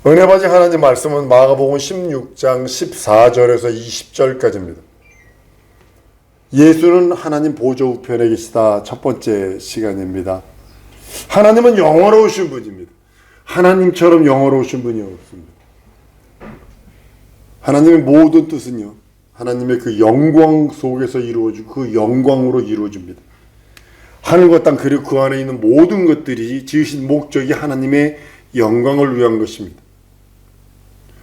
은혜 받으신 하나님 말씀은 마가복음 16장 14절에서 20절까지입니다. 예수는 하나님 보좌 우편에 계시다. 첫 번째 시간입니다. 하나님은 영원로우신 분입니다. 하나님처럼 영원로우신 분이 없습니다. 하나님의 모든 뜻은요, 하나님의 그 영광 속에서 이루어지고 그 영광으로 이루어집니다. 하늘과 땅 그리고 그 안에 있는 모든 것들이 지으신 목적이 하나님의 영광을 위한 것입니다.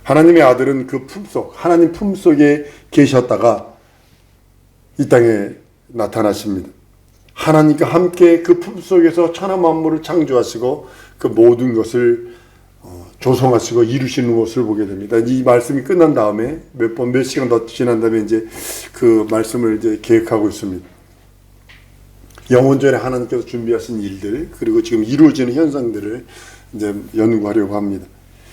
하나님의 아들은 그 품속, 하나님 품속에 계셨다가 이 땅에 나타나십니다. 하나님과 함께 그 품속에서 천하 만물을 창조하시고 그 모든 것을 조성하시고 이루시는 것을 보게 됩니다. 이 말씀이 끝난 다음에 몇 시간 더 지난 다음에 이제 그 말씀을 이제 계획하고 있습니다. 영원전에 하나님께서 준비하신 일들, 그리고 지금 이루어지는 현상들을 이제 연구하려고 합니다.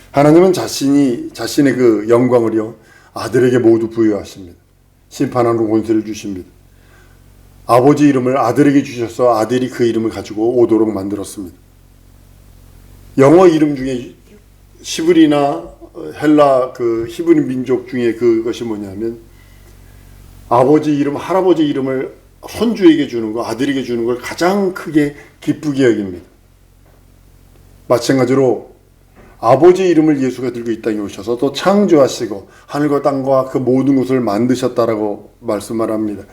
하나님은 자신의 그 영광을요, 아들에게 모두 부여하십니다. 심판하는 권세를 주십니다. 아버지 이름을 아들에게 주셔서 아들이 그 이름을 가지고 오도록 만들었습니다. 영어 이름 중에 시브리나 헬라 그 히브리 민족 중에 그것이 뭐냐면 아버지 이름, 할아버지 이름을 손주에게 주는 거, 아들에게 주는 걸 가장 크게 기쁘게 여깁니다. 마찬가지로 아버지 이름을 예수가 들고 이 땅에 오셔서 또 창조하시고 하늘과 땅과 그 모든 것을 만드셨다라고 말씀을 합니다.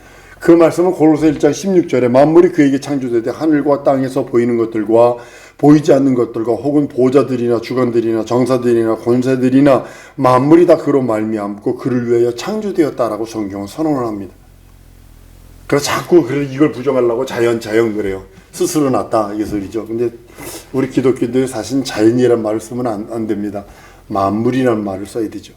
그 말씀은 고로새 1장 16절에 만물이 그에게 창조되되 하늘과 땅에서 보이는 것들과 보이지 않는 것들과 혹은 보좌들이나 주관들이나 정사들이나 권세들이나 만물이 다 그로 말미암고 그를 위하여 창조되었다라고 성경은 선언을 합니다. 그래서 자꾸 이걸 부정하려고 자연 그래요. 스스로 났다 이 소리죠. 근데 우리 기독교들이 사실 자연이란 말을 쓰면 안 됩니다. 만물이라는 말을 써야 되죠.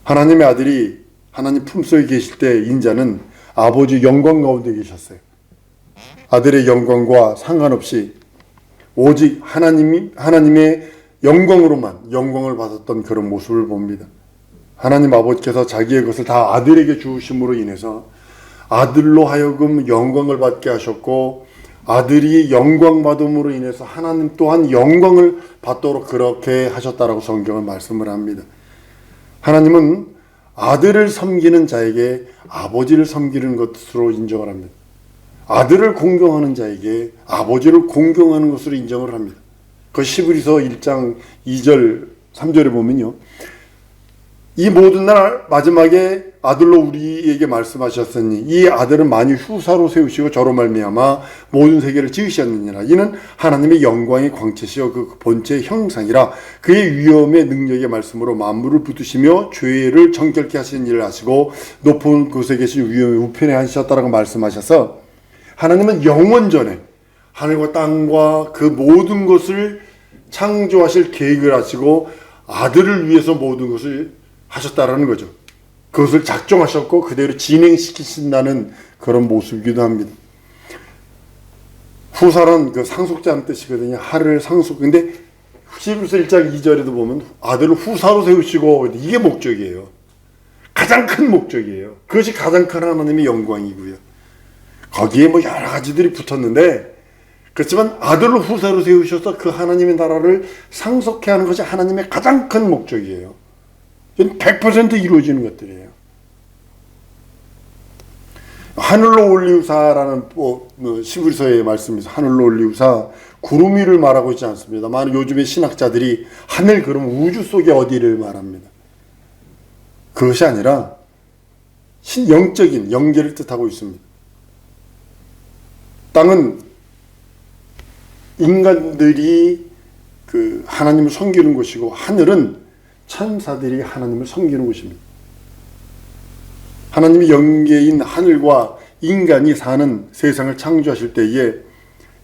하나님의 아들이 하나님 품속에 계실 때 인자는 아버지 영광 가운데 계셨어요. 아들의 영광과 상관없이 오직 하나님의 영광으로만 영광을 받았던 그런 모습을 봅니다. 하나님 아버지께서 자기의 것을 다 아들에게 주심으로 인해서 아들로 하여금 영광을 받게 하셨고, 아들이 영광 받음으로 인해서 하나님 또한 영광을 받도록 그렇게 하셨다라고 성경은 말씀을 합니다. 하나님은 아들을 섬기는 자에게 아버지를 섬기는 것으로 인정을 합니다. 아들을 공경하는 자에게 아버지를 공경하는 것으로 인정을 합니다. 그 히브리서 1장 2절 3절에 보면요, 이 모든 날 마지막에 아들로 우리에게 말씀하셨으니 이 아들은 만유 후사로 세우시고 저로 말미암아 모든 세계를 지으셨느니라. 이는 하나님의 영광의 광채시여 그 본체의 형상이라. 그의 위엄의 능력의 말씀으로 만물을 붙드시며 죄를 정결케 하시는 일을 하시고 높은 곳에 계신 위엄의 우편에 앉으셨다라고 말씀하셔서, 하나님은 영원전에 하늘과 땅과 그 모든 것을 창조하실 계획을 하시고 아들을 위해서 모든 것을 하셨다라는 거죠. 그것을 작정하셨고 그대로 진행시키신다는 그런 모습이기도 합니다. 후사는 그 상속자는 뜻이거든요. 하를 상속. 근데 히브리서 1장 2절에도 보면 아들을 후사로 세우시고, 이게 목적이에요. 가장 큰 목적이에요. 그것이 가장 큰 하나님의 영광이고요. 거기에 뭐 여러 가지들이 붙었는데, 그렇지만 아들을 후사로 세우셔서 그 하나님의 나라를 상속케 하는 것이 하나님의 가장 큰 목적이에요. 100% 이루어지는 것들이에요. 하늘로 올리우사라는 히브리서의 말씀에서 하늘로 올리우사, 구름 위를 말하고 있지 않습니다. 많은 요즘의 신학자들이 하늘 그러면 우주 속에 어디를 말합니다. 그것이 아니라 영적인 영계를 뜻하고 있습니다. 땅은 인간들이 그 하나님을 섬기는 곳이고, 하늘은 천사들이 하나님을 섬기는 곳입니다. 하나님이 영계인 하늘과 인간이 사는 세상을 창조하실 때에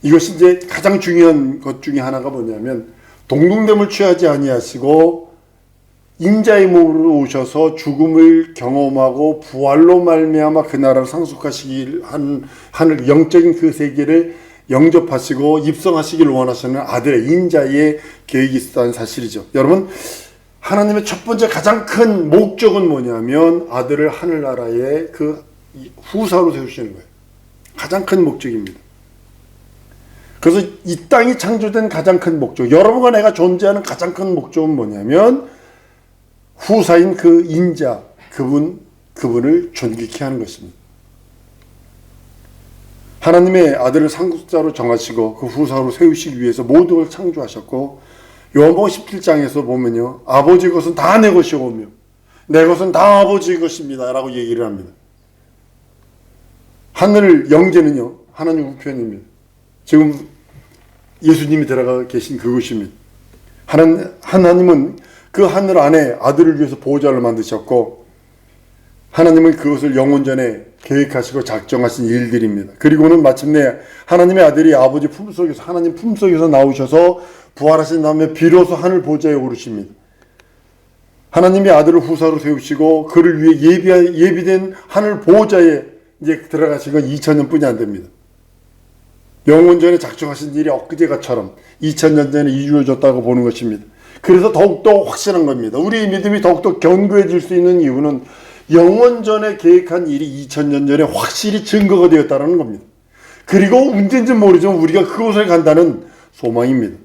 이것이 이제 가장 중요한 것 중에 하나가 뭐냐면, 동등됨을 취하지 아니하시고 인자의 몸으로 오셔서 죽음을 경험하고 부활로 말미암아 그 나라를 상속하시길 하늘 영적인 그 세계를 영접하시고 입성하시길 원하시는 아들의 인자의 계획이 있었다는 사실이죠. 여러분, 하나님의 첫 번째 가장 큰 목적은 뭐냐면 아들을 하늘나라의 그 후사로 세우시는 거예요. 가장 큰 목적입니다. 그래서 이 땅이 창조된 가장 큰 목적, 여러분과 내가 존재하는 가장 큰 목적은 뭐냐면 후사인 그 인자, 그분을 존귀케 하는 것입니다. 하나님의 아들을 상속자로 정하시고 그 후사로 세우시기 위해서 모든 걸 창조하셨고, 요한복음 17장에서 보면요, 아버지 것은 다 내 것이오며 내 것은 다 아버지의 것입니다 라고 얘기를 합니다. 하늘 영계는요, 하나님 우편입니다. 지금 예수님이 들어가 계신 그곳입니다. 하나님은 그 하늘 안에 아들을 위해서 보호자를 만드셨고, 하나님은 그것을 영원전에 계획하시고 작정하신 일들입니다. 그리고는 마침내 하나님의 아들이 아버지 품속에서, 하나님 품속에서 나오셔서 부활하신 다음에 비로소 하늘 보좌에 오르십니다. 하나님의 아들을 후사로 세우시고 그를 위해 예비된 하늘 보좌에 이제 들어가신 건 2000년뿐이 안 됩니다. 영원전에 작정하신 일이 엊그제가처럼 2000년 전에 이루어졌다고 보는 것입니다. 그래서 더욱더 확실한 겁니다. 우리의 믿음이 더욱더 견고해질 수 있는 이유는 영원전에 계획한 일이 2000년 전에 확실히 증거가 되었다는 겁니다. 그리고 언젠지 모르지만 우리가 그곳을 간다는 소망입니다.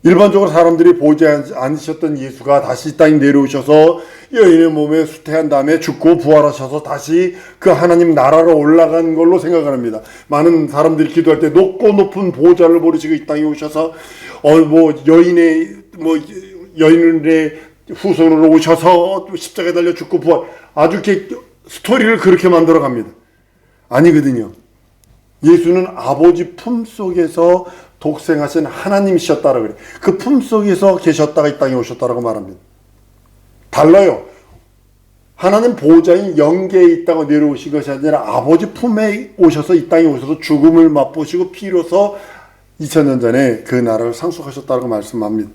일반적으로 사람들이 보지 않으셨던 예수가 다시 이 땅에 내려오셔서 여인의 몸에 수태한 다음에 죽고 부활하셔서 다시 그 하나님 나라로 올라간 걸로 생각을 합니다. 많은 사람들이 기도할 때 높고 높은 보좌를 모르시고 이 땅에 오셔서 여인의 후손으로 오셔서 십자가에 달려 죽고 부활, 아주 이렇게 스토리를 그렇게 만들어 갑니다. 아니거든요. 예수는 아버지 품속에서 독생하신 하나님이셨다라고 그래요. 그 품속에서 계셨다가 이 땅에 오셨다라고 말합니다. 달라요. 하나님 보호자인 영계에 있다고 내려오신 것이 아니라 아버지 품에 오셔서 이 땅에 오셔서 죽음을 맛보시고 피로서 2000년 전에 그 나라를 상속하셨다고 말씀합니다.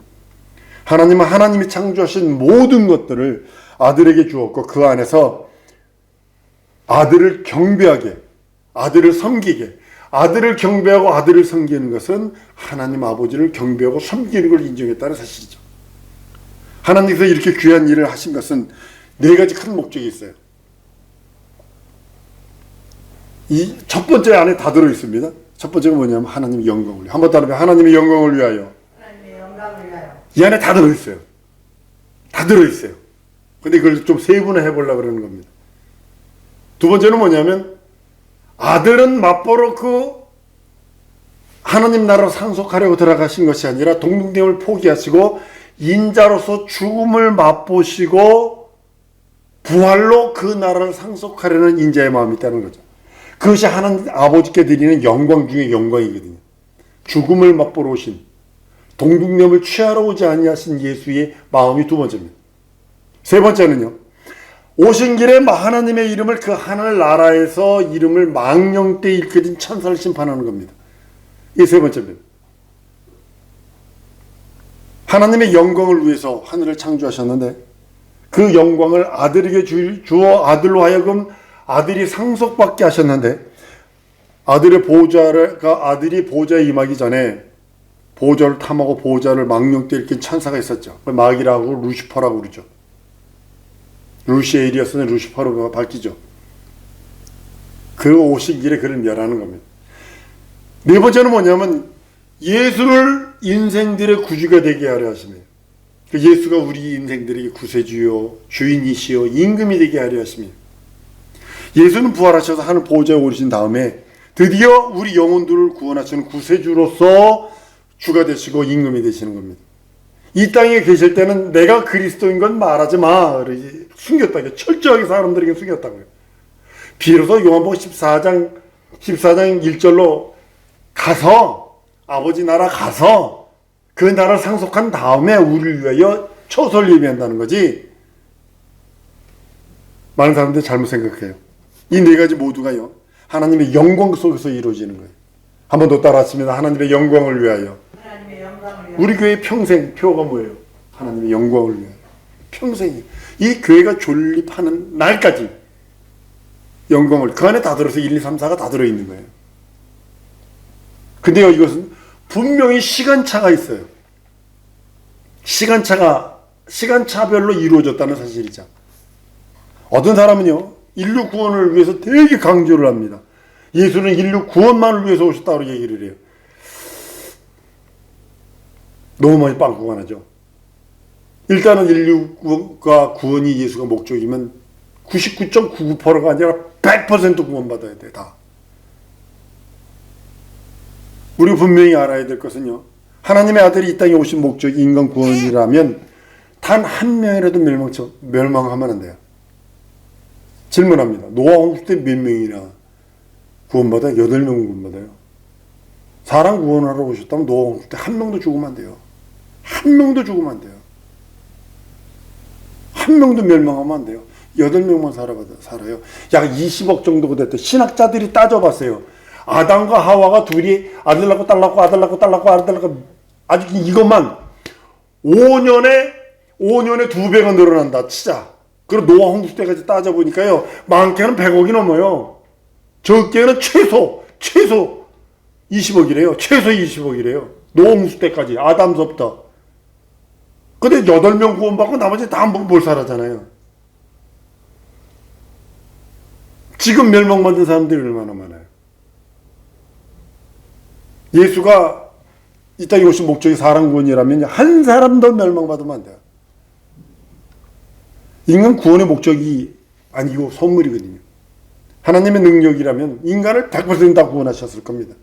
하나님은 하나님이 창조하신 모든 것들을 아들에게 주었고 그 안에서 아들을 경배하게, 아들을 섬기게, 아들을 경배하고 아들을 섬기는 것은 하나님 아버지를 경배하고 섬기는 걸 인정했다는 사실이죠. 하나님께서 이렇게 귀한 일을 하신 것은 네 가지 큰 목적이 있어요. 이 첫 번째 안에 다 들어 있습니다. 첫 번째가 뭐냐면 하나님의 영광을 위하여. 한번 따라해. 하나님의 영광을 위하여. 하나님의 영광을 위하여. 이 안에 다 들어 있어요. 다 들어 있어요. 근데 이걸 좀 세분화 해보려고 그러는 겁니다. 두 번째는 뭐냐면 아들은 맞벌어 그 하나님 나라로 상속하려고 들어가신 것이 아니라 동등됨을 포기하시고 인자로서 죽음을 맛보시고 부활로 그 나라를 상속하려는 인자의 마음이 있다는 거죠. 그것이 하나님 아버지께 드리는 영광 중에 영광이거든요. 죽음을 맛보러 오신, 동등됨을 취하러 오지 아니하신 예수의 마음이 두 번째입니다. 세 번째는요, 오신 길에 하나님의 이름을 그 하늘나라에서 이름을 망령되이 일컬은 천사를 심판하는 겁니다. 이게 세 번째입니다. 하나님의 영광을 위해서 하늘을 창조하셨는데 그 영광을 아들에게 주어 아들로 하여금 아들이 상속받게 하셨는데, 아들이 보호자에 임하기 전에 보호자를 탐하고 보호자를 망령되이 일으킨 천사가 있었죠. 마귀라고 루시퍼라고 그러죠. 루시엘이었으니 루시퍼로 바뀌죠. 그 오신 길에 그를 멸하는 겁니다. 네 번째는 뭐냐면 예수를 인생들의 구주가 되게 하려 하십니다. 예수가 우리 인생들에게 구세주요, 주인이시요, 임금이 되게 하려 하십니다. 예수는 부활하셔서 하늘 보호자에 오르신 다음에 드디어 우리 영혼들을 구원하시는 구세주로서 주가 되시고 임금이 되시는 겁니다. 이 땅에 계실 때는 내가 그리스도인 건 말하지 마. 숨겼다고요. 철저하게 사람들에게 숨겼다고요. 비로소 요한복음 14장 1절로 가서 아버지 나라 가서 그 나라를 상속한 다음에 우리를 위하여 처소를 예비한다는 거지. 많은 사람들이 잘못 생각해요. 이 네 가지 모두가요, 하나님의 영광 속에서 이루어지는 거예요. 한 번 더 따라하십니다. 하나님의 영광을 위하여. 하나님의 영광을 위하여. 우리 교회 평생 표가 뭐예요? 하나님의 영광을 위하여. 평생이. 이 교회가 존립하는 날까지 영광을, 그 안에 다 들어서 1, 2, 3, 4가 다 들어있는 거예요. 근데요, 이것은 분명히 시간차가 있어요. 시간차별로 이루어졌다는 사실이죠. 어떤 사람은요, 인류 구원을 위해서 되게 강조를 합니다. 예수는 인류 구원만을 위해서 오셨다고 얘기를 해요. 너무 많이 빵꾸가 나죠. 일단은 인류가 구원이 예수가 목적이면 99.99%가 아니라 100% 구원받아야 돼, 다. 우리가 분명히 알아야 될 것은요, 하나님의 아들이 이 땅에 오신 목적이 인간 구원이라면 단 한 명이라도 멸망하면 안 돼요. 질문합니다. 노아 홍수 때 몇 명이나 구원받아요? 8명 구원받아요. 사람 구원하러 오셨다면 노아 홍수 때 한 명도 죽으면 안 돼요. 한 명도 죽으면 안 돼요. 한 명도 멸망하면 안 돼요. 8명만 살아요. 약 20억 정도가 됐대. 신학자들이 따져봤어요. 아담과 하와가 둘이 아들 낳고 딸 낳고 아들 낳고 딸 낳고 아들 낳고 아주 이것만 5년에 2배가 늘어난다 치자. 그리고 노아 홍수 때까지 따져보니까요, 많게는 100억이 넘어요. 적게는 최소 20억이래요. 최소 20억이래요. 노아 홍수 때까지 아담서부터. 근데 8명 구원받고 나머지 다 몰살하잖아요. 지금 멸망받은 사람들이 얼마나 많아요. 예수가 이 땅에 오신 목적이 사람 구원이라면 한 사람도 멸망받으면 안 돼요. 인간 구원의 목적이 아니고 선물이거든요. 하나님의 능력이라면 인간을 100% 다 구원하셨을 겁니다.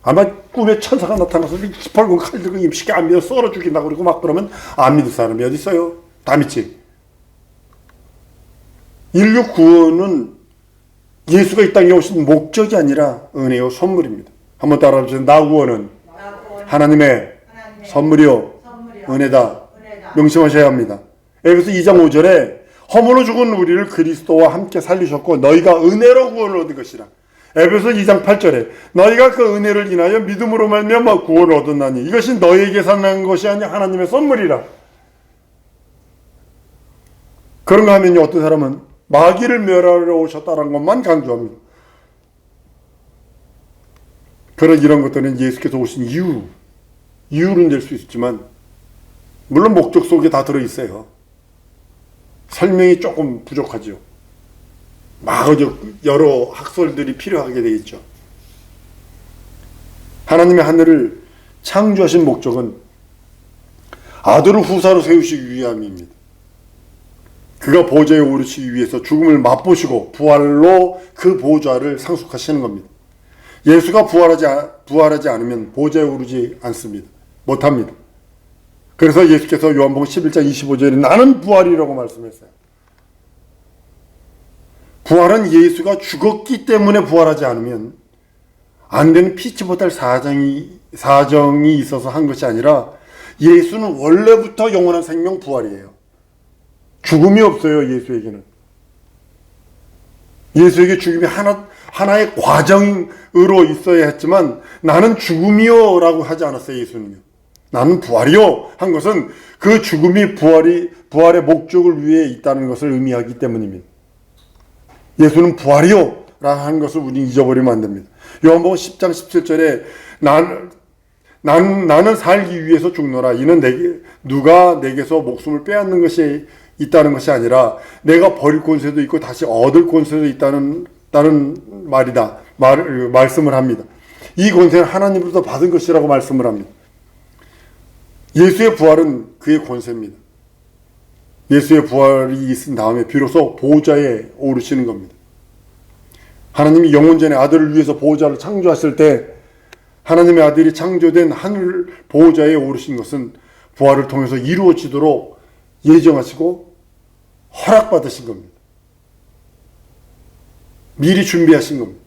아마 꿈에 천사가 나타나서 시뻘건 칼 들고 임시게 안 믿어 썰어 죽인다고 그러고 막 그러면 안 믿을 사람이 어디 있어요? 다 믿지. 인류 구원은 예수가 이 땅에 오신 목적이 아니라 은혜요 선물입니다. 한번 따라해주세요. 나 구원은 하나님의 선물이요 은혜다. 명심하셔야 합니다. 에베소 2장 5절에 허물로 죽은 우리를 그리스도와 함께 살리셨고 너희가 은혜로 구원을 얻은 것이라. 에베소 2장 8절에 너희가 그 은혜를 인하여 믿음으로 말미암아 구원을 얻었나니 이것이 너희에게 산 것이 아니라 하나님의 선물이라. 그런가 하면요, 어떤 사람은 마귀를 멸하러 오셨다는 것만 강조합니다. 그런 이런 것들은 예수께서 오신 이유는 될 수 있지만 물론 목적 속에 다 들어있어요. 설명이 조금 부족하죠. 여러 학설들이 필요하게 되겠죠. 하나님의 하늘을 창조하신 목적은 아들을 후사로 세우시기 위함입니다. 그가 보좌에 오르시기 위해서 죽음을 맛보시고 부활로 그 보좌를 상속하시는 겁니다. 예수가 부활하지 않으면 보좌에 오르지 않습니다. 못합니다. 그래서 예수께서 요한복음 11장 25절에 나는 부활이라고 말씀했어요. 부활은 예수가 죽었기 때문에 부활하지 않으면 안 되는 피치 못할 사정이 있어서 한 것이 아니라 예수는 원래부터 영원한 생명 부활이에요. 죽음이 없어요. 예수에게는. 예수에게 죽음이 하나의 과정으로 있어야 했지만 나는 죽음이요 라고 하지 않았어요. 예수는요. 나는 부활이요 한 것은 그 죽음이 부활의 목적을 위해 있다는 것을 의미하기 때문입니다. 예수는 부활이요 라고 하는 것을 우리는 잊어버리면 안 됩니다. 요한복음 10장 17절에 나는 살기 위해서 죽노라. 이는 누가 내게서 목숨을 빼앗는 것이 있다는 것이 아니라 내가 버릴 권세도 있고 다시 얻을 권세도 있다는 말씀을 합니다. 이 권세는 하나님으로부터 받은 것이라고 말씀을 합니다. 예수의 부활은 그의 권세입니다. 예수의 부활이 있은 다음에 비로소 보호자에 오르시는 겁니다. 하나님이 영원전에 아들을 위해서 보호자를 창조하실 때 하나님의 아들이 창조된 하늘 보호자에 오르신 것은 부활을 통해서 이루어지도록 예정하시고 허락받으신 겁니다. 미리 준비하신 겁니다.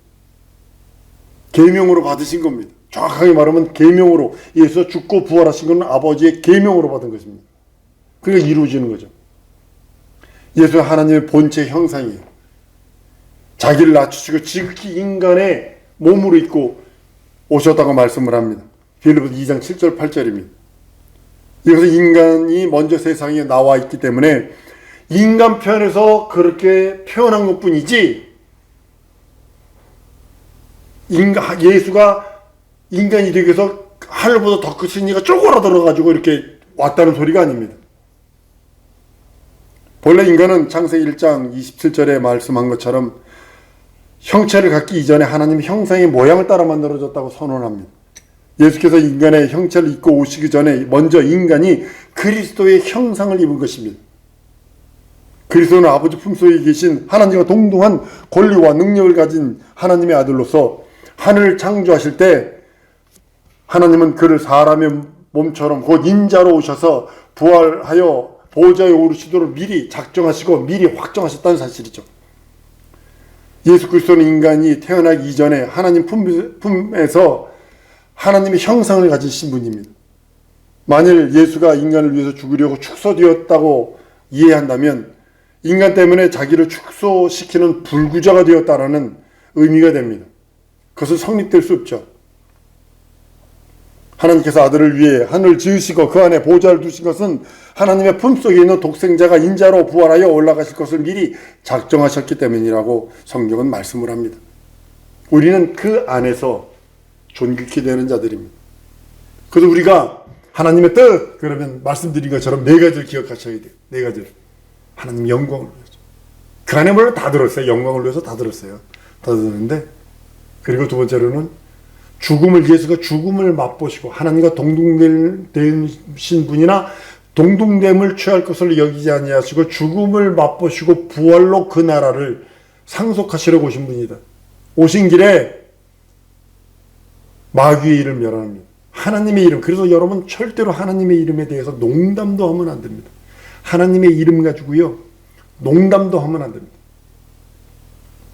계명으로 받으신 겁니다. 정확하게 말하면 계명으로 예수가 죽고 부활하신 것은 아버지의 계명으로 받은 것입니다. 그러니까 이루어지는 거죠. 예수는 하나님의 본체 형상이에요. 자기를 낮추시고 지극히 인간의 몸으로 입고 오셨다고 말씀을 합니다. 빌립보서 2장 7절 8절입니다. 이것은 인간이 먼저 세상에 나와 있기 때문에 인간 편에서 그렇게 표현한 것뿐이지 예수가 인간이 되기 위해서 하늘보다 더 크신 이가 쪼그라들어가지고 이렇게 왔다는 소리가 아닙니다. 본래 인간은 창세기 1장 27절에 말씀한 것처럼 형체를 갖기 이전에 하나님의 형상의 모양을 따라 만들어졌다고 선언합니다. 예수께서 인간의 형체를 입고 오시기 전에 먼저 인간이 그리스도의 형상을 입은 것입니다. 그리스도는 아버지 품속에 계신 하나님과 동등한 권리와 능력을 가진 하나님의 아들로서 하늘을 창조하실 때 하나님은 그를 사람의 몸처럼 곧 인자로 오셔서 부활하여 보좌에 오르시도록 미리 작정하시고 미리 확정하셨다는 사실이죠. 예수 그리스도는 인간이 태어나기 이전에 하나님 품에서 하나님의 형상을 가지신 분입니다. 만일 예수가 인간을 위해서 죽으려고 축소되었다고 이해한다면 인간 때문에 자기를 축소시키는 불구자가 되었다라는 의미가 됩니다. 그것은 성립될 수 없죠. 하나님께서 아들을 위해 하늘을 지으시고 그 안에 보좌를 두신 것은 하나님의 품속에 있는 독생자가 인자로 부활하여 올라가실 것을 미리 작정하셨기 때문이라고 성경은 말씀을 합니다. 우리는 그 안에서 존귀케 되는 자들입니다. 그래서 우리가 하나님의 뜻 그러면 말씀드린 것처럼 네 가지를 기억하셔야 돼요. 네 가지를. 하나님 영광을 위해서. 그 안에 물론 다 들었어요. 영광을 위해서 다 들었어요. 다 들었는데 그리고 두 번째로는 예수가 죽음을 맛보시고 하나님과 동등되신 분이나 동등됨을 취할 것을 여기지 아니하시고 죽음을 맛보시고 부활로 그 나라를 상속하시려고 오신 분이다. 오신 길에 마귀의 이름을 멸합니다. 하나님의 이름. 그래서 여러분 절대로 하나님의 이름에 대해서 농담도 하면 안 됩니다. 하나님의 이름 가지고요 농담도 하면 안 됩니다.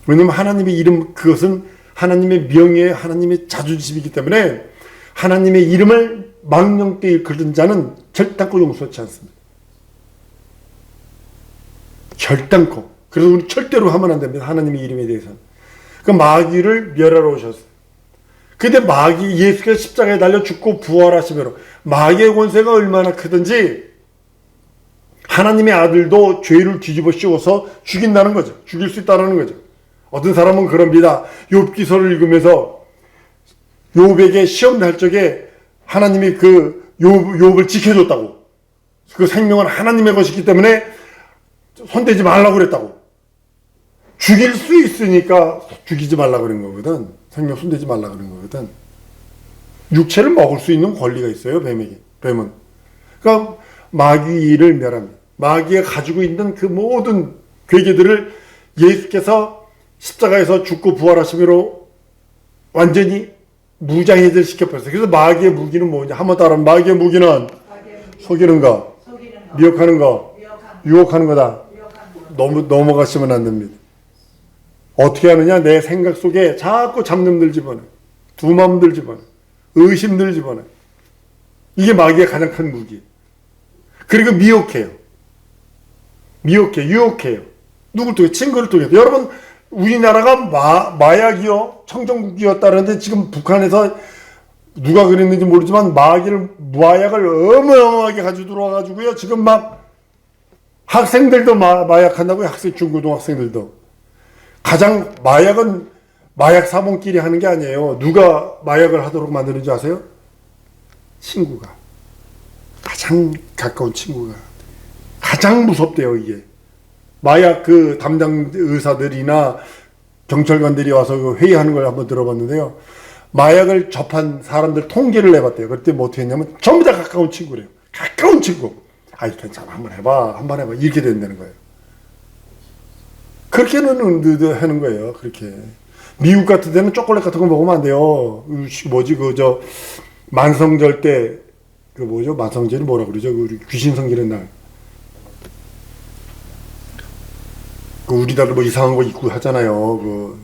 왜냐하면 하나님의 이름 그것은 하나님의 명예, 하나님의 자존심이기 때문에 하나님의 이름을 망령되이 일컫는 자는 결단코 용서치 않습니다. 결단코. 그래서 우리 절대로 하면 안 됩니다. 하나님의 이름에 대해서는. 그 마귀를 멸하러 오셨어요. 근데 예수께서 십자가에 달려 죽고 부활하시므로 마귀의 권세가 얼마나 크든지 하나님의 아들도 죄를 뒤집어 씌워서 죽인다는 거죠. 죽일 수 있다는 거죠. 어떤 사람은 그럽니다. 욥기서를 읽으면서 욥에게 시험 날 적에 하나님이 그 욥을 지켜줬다고. 그 생명은 하나님의 것이기 때문에 손대지 말라고 그랬다고. 죽일 수 있으니까 죽이지 말라고 그런 거거든. 생명 손대지 말라고 그런 거거든. 육체를 먹을 수 있는 권리가 있어요. 뱀은. 그러니까 마귀를 멸합니다. 마귀가 가지고 있는 그 모든 괴계들을 예수께서 십자가에서 죽고 부활하심으로 완전히 무장해제 시켜버렸어요. 그래서 마귀의 무기는 뭐냐? 한번 따라하면 마귀의 무기는 속이는 거, 미혹하는 거, 유혹하는 거다. 넘어가시면 안 됩니다. 어떻게 하느냐? 내 생각 속에 자꾸 잡념들 집어넣어. 두마음들 집어넣어. 의심들 집어넣어. 이게 마귀의 가장 큰 무기. 그리고 미혹해요. 유혹해요. 누굴 통해? 친구를 통해서. 여러분, 우리나라가 마약이요, 청정국이었다는데 지금 북한에서 누가 그랬는지 모르지만 마약을 어마어마하게 가지고 들어와가지고요. 지금 막 학생들도 마약한다고요. 중고등학생들도. 가장 마약은 마약 사범끼리 하는 게 아니에요. 누가 마약을 하도록 만드는지 아세요? 친구가. 가장 가까운 친구가. 가장 무섭대요, 이게. 마약 그 담당 의사들이나 경찰관들이 와서 회의하는 걸 한번 들어봤는데요. 마약을 접한 사람들 통계를 내봤대요. 그때 뭐 어떻게 했냐면 전부 다 가까운 친구래요. 가까운 친구. 아이, 괜찮아. 한번 해봐. 이렇게 된다는 거예요. 그렇게는 하는 거예요. 그렇게. 미국 같은 데는 초콜릿 같은 거 먹으면 안 돼요. 만성절 때, 만성절이 뭐라 그러죠? 우리 귀신 성기는 날. 우리나라 이상한 거 입고 하잖아요.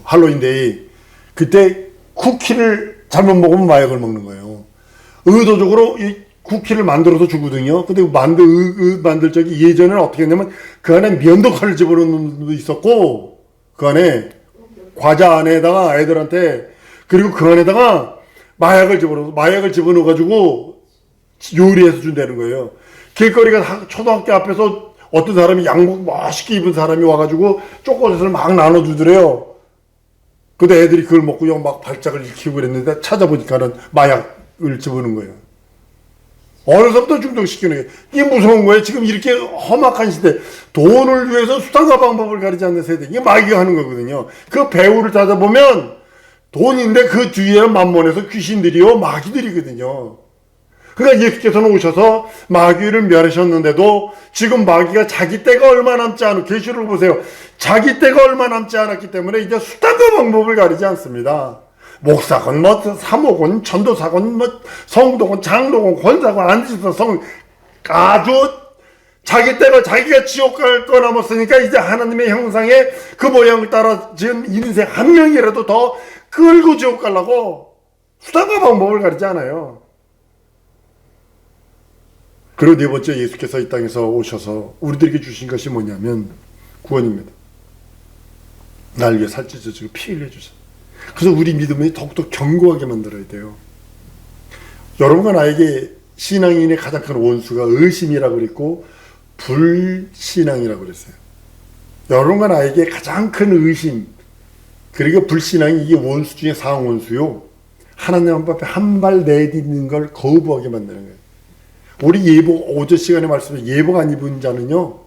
할로윈데이. 그때 쿠키를 잘못 먹으면 마약을 먹는 거예요. 의도적으로 이 쿠키를 만들어서 주거든요. 근데 만들 적이 예전에는 어떻게 했냐면 그 안에 면도칼을 집어넣는 놈도 있었고, 그 안에 과자 안에다가 애들한테, 그리고 그 안에다가 마약을 집어넣어가지고 요리해서 준다는 거예요. 길거리가 초등학교 앞에서 어떤 사람이 양복 멋있게 입은 사람이 와가지고 초콜릿을 막 나눠주더래요. 근데 애들이 그걸 먹고 막 발작을 일으키고 그랬는데 찾아보니까는 마약을 집어넣은 거예요. 어려서부터 중독시키는 거예요. 이게 무서운 거예요. 지금 이렇게 험악한 시대, 돈을 위해서 수단과 방법을 가리지 않는 세대. 이게 마귀가 하는 거거든요. 그 배우를 찾아보면 돈인데 그 뒤에는 만몬에서 귀신들이요 마귀들이거든요. 그러니까 예수께서는 오셔서 마귀를 멸하셨는데도 지금 마귀가 자기 때가 얼마 남지 않은, 계시록을 보세요. 자기 때가 얼마 남지 않았기 때문에 이제 수단과 방법을 가리지 않습니다. 목사건 뭐 사모건 전도사건 뭐 성도건 장로건 권사건 안지서성 아주 자기 때가 자기가 지옥 갈 거 남았으니까 이제 하나님의 형상에 그 모양을 따라 지은 인생 한 명이라도 더 끌고 지옥 가려고 수단과 방법을 가리지 않아요. 그리고 네 번째, 예수께서 이 땅에서 오셔서 우리들에게 주신 것이 뭐냐면 구원입니다. 날 위해 살찌셔지고 피 흘려주셨어요. 그래서 우리 믿음이 더욱더 견고하게 만들어야 돼요. 여러분과 나에게 신앙인의 가장 큰 원수가 의심이라고 그랬고 불신앙이라고 그랬어요. 여러분과 나에게 가장 큰 의심, 그리고 불신앙이 이게 원수 중에 상한 원수요. 하나님 앞에 한 발 내딛는 걸 거부하게 만드는 거예요. 우리 예복, 어제 시간에 말씀에 예복 안 입은 자는요,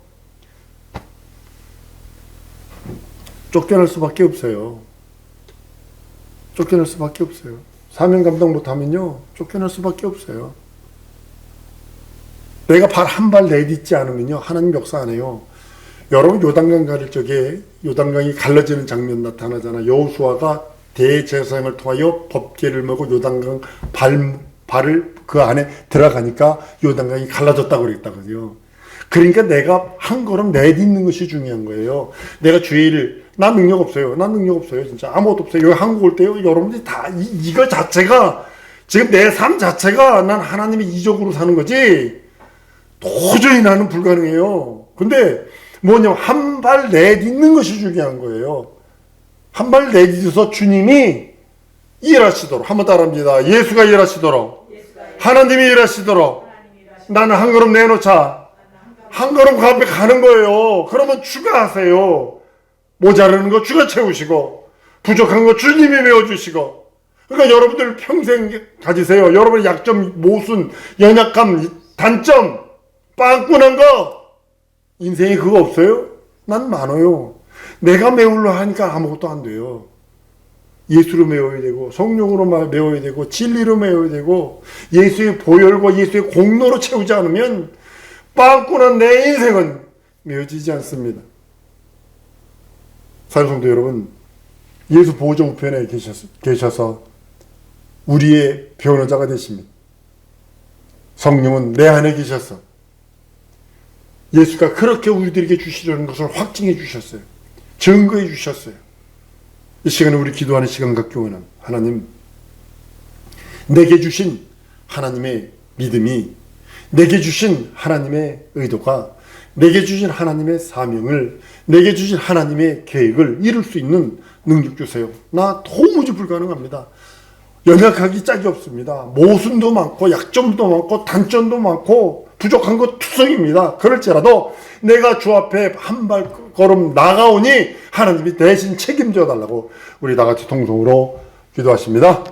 쫓겨날 수밖에 없어요. 쫓겨날 수밖에 없어요. 사명 감당 못하면요, 쫓겨날 수밖에 없어요. 내가 발 한 발 내딛지 않으면요, 하나님 역사 안 해요. 여러분 요단강 가를 적에 요단강이 갈라지는 장면 나타나잖아. 여호수아가 대제사장을 통하여 법궤를 메고 요단강 발을 그 안에 들어가니까 요단강이 갈라졌다고 그랬다고요. 그러니까 내가 한 걸음 내딛는 것이 중요한 거예요. 내가 주의 일, 나 능력 없어요. 나 능력 없어요. 진짜 아무것도 없어요. 여기 한국 올 때요, 여러분들이 다 이거 자체가 지금 내 삶 자체가 난 하나님의 이적으로 사는 거지 도저히 나는 불가능해요. 근데 뭐냐면 한 발 내딛는 것이 중요한 거예요. 한 발 내딛어서 주님이 일하시도록, 한번 따라합니다. 예수가 일하시도록, 하나님이 일하시도록 나는 한 걸음 내놓자. 한 걸음 그 앞에 가는 거예요. 그러면 주가 하세요. 모자르는 거 주가 채우시고 부족한 거 주님이 메워주시고. 그러니까 여러분들 평생 가지세요. 여러분의 약점, 모순, 연약감, 단점, 빵꾸난 거 인생에 그거 없어요? 난 많아요. 내가 메우려 하니까 아무것도 안 돼요. 예수로 메워야 되고 성령으로 메워야 되고 진리로 메워야 되고 예수의 보혈과 예수의 공로로 채우지 않으면 빵꾸난 내 인생은 메워지지 않습니다. 사랑성도 여러분, 예수 보호자 우편에 계셔서 우리의 변호자가 되십니다. 성령은 내 안에 계셔서 예수가 그렇게 우리들에게 주시려는 것을 확증해 주셨어요. 증거해 주셨어요. 이 시간에 우리 기도하는 시간 같기 원합니다. 하나님, 내게 주신 하나님의 믿음이, 내게 주신 하나님의 의도가, 내게 주신 하나님의 사명을, 내게 주신 하나님의 계획을 이룰 수 있는 능력 주세요. 나 도무지 불가능합니다. 연약하기 짝이 없습니다. 모순도 많고 약점도 많고 단점도 많고 부족한 것 투성입니다. 그럴지라도 내가 주 앞에 한 발걸음 나가오니 하나님이 대신 책임져 달라고 우리 다 같이 통성으로 기도하십니다.